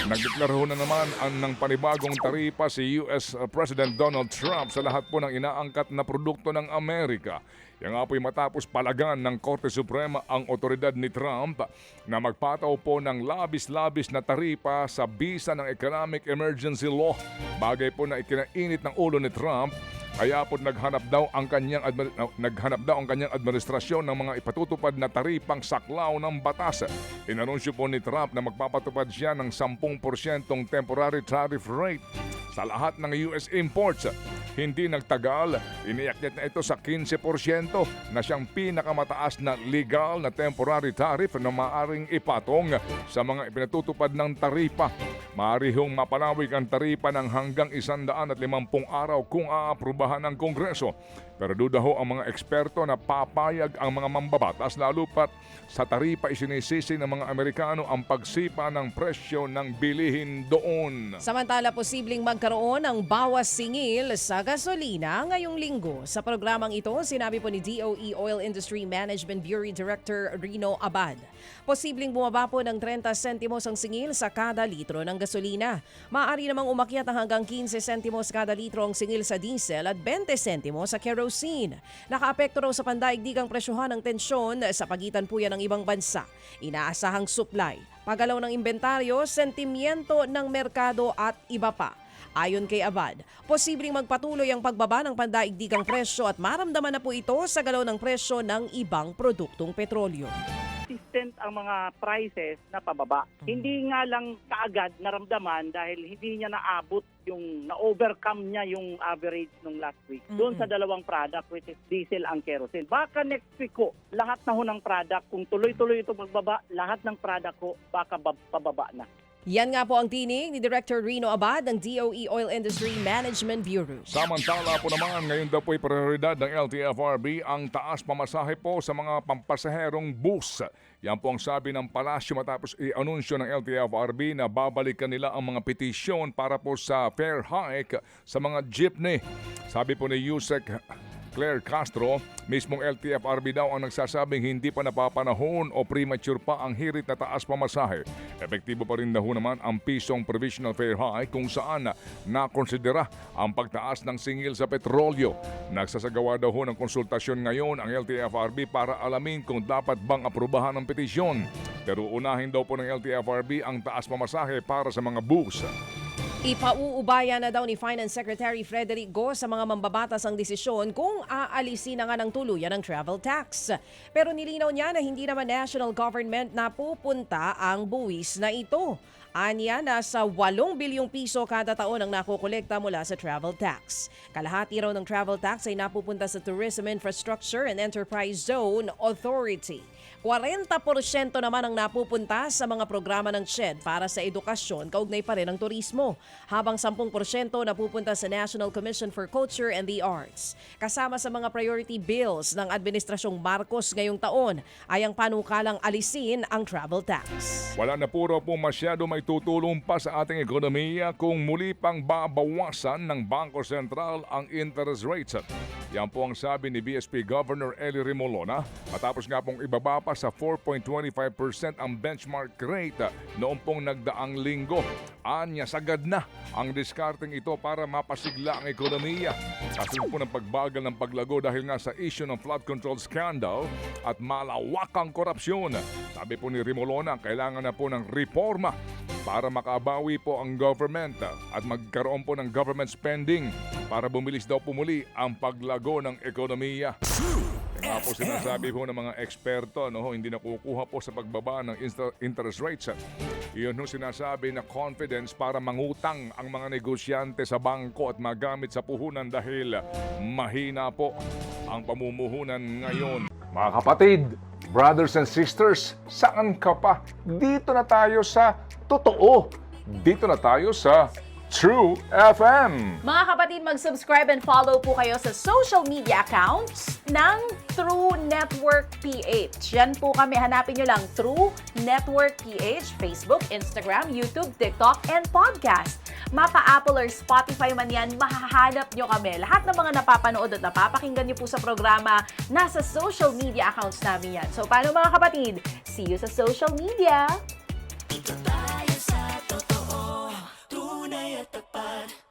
Nagdeklara na naman ng panibagong taripa si US President Donald Trump sa lahat po ng inaangkat na produkto ng Amerika. Yan nga po'y matapos palagan ng Korte Suprema ang otoridad ni Trump na magpataw po ng labis-labis na taripa sa bisa ng Economic Emergency Law. Bagay po na ikinainit ng ulo ni Trump. Kaya po naghanap daw ang kanyang administrasyon ng mga ipatutupad na taripang saklaw ng batas. Inanunsyo po ni Trump na magpapatupad siya ng 10% temporary tariff rate sa lahat ng US imports. Hindi nagtagal, iniakyat na ito sa 15% na siyang pinakamataas na legal na temporary tariff na maaaring ipatong sa mga ipinatutupad ng taripa. Maaari hong mapalawig ang taripa ng hanggang 150 araw kung aaprubahan ng Kongreso. Pero duda ho ang mga eksperto na papayag ang mga mambabatas lalo pat sa taripa isinisisi ng mga Amerikano ang pagsipa ng presyo ng bilihin doon. Samantala, posibleng magkaroon ng bawas singil sa gasolina ngayong linggo. Sa programang ito, sinabi po ni DOE Oil Industry Management Bureau Director Rino Abad. Posibleng bumaba po ng 30 sentimos ang singil sa kada litro ng gasolina. Maaari namang umakyat ng hanggang 15 sentimos kada litro ang singil sa diesel at 20 sentimos sa kerosene. Nakaapekto raw sa pandaigdigang presyohan ng tensyon sa pagitan po yan ng ibang bansa. Inaasahang supply, pagalaw ng inventaryo, sentimiento ng merkado at iba pa. Ayon kay Abad, posibleng magpatuloy ang pagbaba ng pandaigdigang presyo at maramdaman na po ito sa galaw ng presyo ng ibang produktong petrolyo. Consistent ang mga prices na pababa. Hindi nga lang kaagad naramdaman dahil hindi niya naabot yung na-overcome niya yung average nung last week. Doon sa dalawang product which is diesel ang kerosene. Baka next week ko, lahat na ho ng product, kung tuloy-tuloy ito magbaba, lahat ng product ko baka pababa na. Yan nga po ang tinig ni Director Rino Abad ng DOE Oil Industry Management Bureau. Samantala po naman, ngayon daw po'y prioridad ng LTFRB ang taas pamasahe po sa mga pampasaherong bus. Yan po ang sabi ng palasyo matapos i-anunsyo ng LTFRB na babalikan nila ang mga petisyon para po sa fare hike sa mga jeepney. Sabi po ni Yusek Claire Castro, mismong LTFRB daw ang nagsasabing hindi pa napapanahon o premature pa ang hirit na taas pamasahe. Epektibo pa rin daw naman ang pisong provisional fare hike kung saan nakonsidera ang pagtaas ng singil sa petrolyo. Nagsasagawa daw ng konsultasyon ngayon ang LTFRB para alamin kung dapat bang aprubahan ang petisyon. Pero unahin daw po ng LTFRB ang taas pamasahe para sa mga bus. Ipauubaya na daw ni Finance Secretary Frederick Go sa mga mambabatas ang desisyon kung aalisin na nga ng tuluyan ng travel tax. Pero nilinaw niya na hindi naman national government na pupunta ang buwis na ito. Anya, nasa 8 bilyong piso kada taon ang nakukolekta mula sa travel tax. Kalahati raw ng travel tax ay napupunta sa Tourism Infrastructure and Enterprise Zone Authority. 40% naman ang napupunta sa mga programa ng CHED para sa edukasyon, kaugnay pa rin ng turismo, habang 10% napupunta sa National Commission for Culture and the Arts. Kasama sa mga priority bills ng Administrasyong Marcos ngayong taon ay ang panukalang alisin ang travel tax. Wala na puro po masyado may tutulong pa sa ating ekonomiya kung muli pang babawasan ng Bangko Sentral ang interest rates. Yan po ang sabi ni BSP Governor Eli Remolona matapos nga pong ibaba pa sa 4.25% ang benchmark rate noong pong nagdaang linggo. Anya, sagad na ang diskarteng ito para mapasigla ang ekonomiya. Kasi po ng pagbagal ng paglago dahil nga sa issue ng flood control scandal at malawakang korupsyon. Sabi po ni Remolona, kailangan na po ng reforma para makabawi po ang government at magkaroon po ng government spending para bumilis daw pumuli ang paglago ng ekonomiya. Nga po sinasabi po ng mga eksperto, hindi nakukuha po sa pagbaba ng interest rates. Iyon yung sinasabi na confidence para mangutang ang mga negosyante sa bangko at magamit sa puhunan dahil mahina po ang pamumuhunan ngayon. Mga kapatid, brothers and sisters, saan ka pa? Dito na tayo sa totoo. Dito na tayo sa True FM. Mga kapatid, mag-subscribe and follow po kayo sa social media accounts ng True Network PH. Yan po kami. Hanapin nyo lang True Network PH, Facebook, Instagram, YouTube, TikTok, and podcast. Mapa Apple or Spotify man yan, mahahanap nyo kami. Lahat ng mga napapanood at napapakinggan nyo po sa programa, nasa social media accounts namin yan. So, paano mga kapatid? See you sa social media! Dito tayo sa totoo. at tapat.